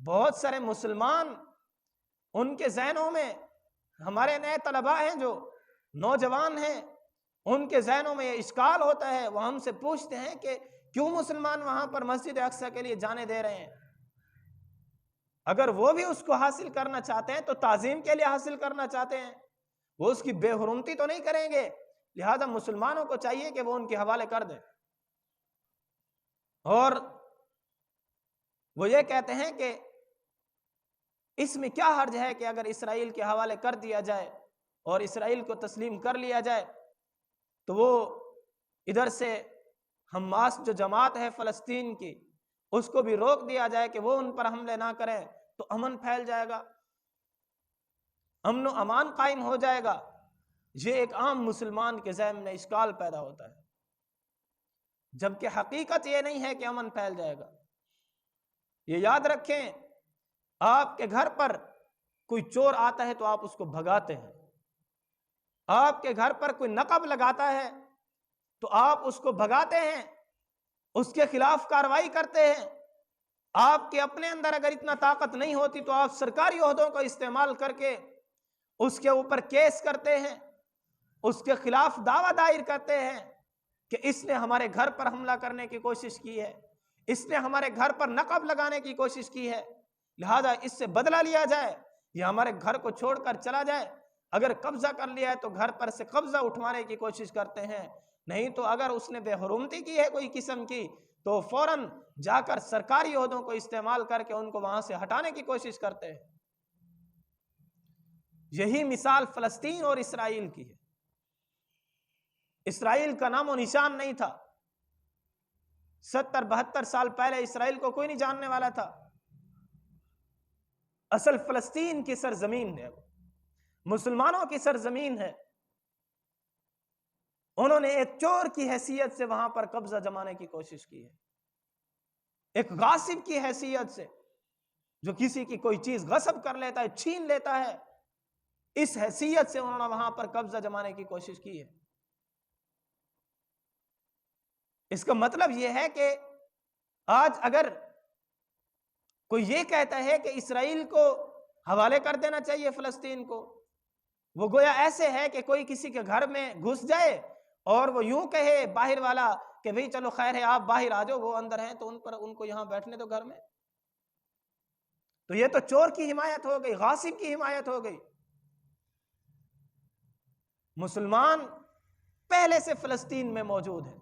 بہت سارے مسلمان ان کے ذہنوں میں، ہمارے نئے طلباء ہیں جو نوجوان ہیں، ان کے ذہنوں میں یہ اشکال ہوتا ہے، وہ ہم سے پوچھتے ہیں کہ کیوں مسلمان وہاں پر مسجد اقصی کے لیے جانے دے رہے ہیں؟ اگر وہ بھی اس کو حاصل کرنا چاہتے ہیں تو تعظیم کے لیے حاصل کرنا چاہتے ہیں، وہ اس کی بے حرمتی تو نہیں کریں گے، لہذا مسلمانوں کو چاہیے کہ وہ ان کے حوالے کر دیں۔ اور وہ یہ کہتے ہیں کہ اس میں کیا حرج ہے کہ اگر اسرائیل کے حوالے کر دیا جائے اور اسرائیل کو تسلیم کر لیا جائے تو وہ ادھر سے حماس جو جماعت ہے فلسطین کی، اس کو بھی روک دیا جائے کہ وہ ان پر حملے نہ کریں، تو امن پھیل جائے گا، امن و امان قائم ہو جائے گا۔ یہ ایک عام مسلمان کے ذہن میں اشکال پیدا ہوتا ہے، جبکہ حقیقت یہ نہیں ہے کہ امن پھیل جائے گا۔ یہ یاد رکھیں، آپ کے گھر پر کوئی چور آتا ہے تو آپ اس کو بھگاتے ہیں، آپ کے گھر پر کوئی نقب لگاتا ہے تو آپ اس کو بھگاتے ہیں، اس کے خلاف کارروائی کرتے ہیں۔ آپ کے اپنے اندر اگر اتنا طاقت نہیں ہوتی تو آپ سرکاری عہدوں کو استعمال کر کے اس کے اوپر کیس کرتے ہیں، اس کے خلاف دعویٰ دائر کرتے ہیں کہ اس نے ہمارے گھر پر حملہ کرنے کی کوشش کی ہے، اس نے ہمارے گھر پر نقب لگانے کی کوشش کی ہے، لہذا اس سے بدلہ لیا جائے، یہ ہمارے گھر کو چھوڑ کر چلا جائے۔ اگر قبضہ کر لیا ہے تو گھر پر سے قبضہ اٹھوانے کی کوشش کرتے ہیں، نہیں تو اگر اس نے بے حرمتی کی ہے کوئی قسم کی تو فوراً جا کر سرکاری عہدوں کو استعمال کر کے ان کو وہاں سے ہٹانے کی کوشش کرتے ہیں۔ یہی مثال فلسطین اور اسرائیل کی ہے۔ اسرائیل کا نام و نشان نہیں تھا، 70-72 سال پہلے اسرائیل کو کوئی نہیں جاننے والا تھا۔ اصل فلسطین کی سرزمین ہے، مسلمانوں کی سرزمین ہے، انہوں نے ایک چور کی حیثیت سے وہاں پر قبضہ جمانے کی کوشش کی ہے، ایک غاصب کی حیثیت سے، جو کسی کی کوئی چیز غصب کر لیتا ہے، چھین لیتا ہے، اس حیثیت سے انہوں نے وہاں پر قبضہ جمانے کی کوشش کی ہے۔ اس کا مطلب یہ ہے کہ آج اگر کوئی یہ کہتا ہے کہ اسرائیل کو حوالے کر دینا چاہیے فلسطین کو، وہ گویا ایسے ہے کہ کوئی کسی کے گھر میں گھس جائے اور وہ یوں کہے باہر والا کہ بھئی چلو خیر ہے آپ باہر آ جاؤ، وہ اندر ہیں تو ان کو یہاں بیٹھنے دو گھر میں، تو یہ تو چور کی حمایت ہو گئی، غاصب کی حمایت ہو گئی۔ مسلمان پہلے سے فلسطین میں موجود ہے،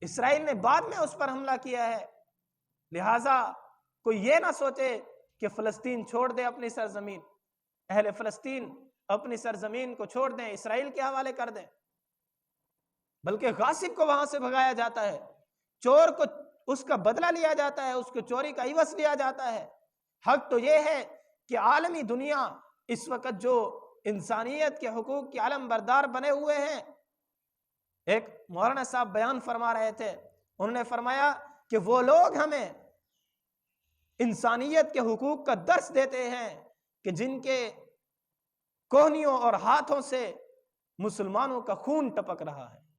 اسرائیل نے بعد میں اس پر حملہ کیا ہے، لہٰذا کوئی یہ نہ سوچے کہ فلسطین چھوڑ دے اپنی سرزمین، اہل فلسطین اپنی سرزمین کو چھوڑ دیں، اسرائیل کے حوالے کر دیں، بلکہ غاصب کو وہاں سے بھگایا جاتا ہے، چور کو اس کا بدلہ لیا جاتا ہے، اس کو چوری کا عوض لیا جاتا ہے۔ حق تو یہ ہے کہ عالمی دنیا اس وقت جو انسانیت کے حقوق کے علم بردار بنے ہوئے ہیں، ایک مولانا صاحب بیان فرما رہے تھے، انہوں نے فرمایا کہ وہ لوگ ہمیں انسانیت کے حقوق کا درس دیتے ہیں کہ جن کے کوہنیوں اور ہاتھوں سے مسلمانوں کا خون ٹپک رہا ہے،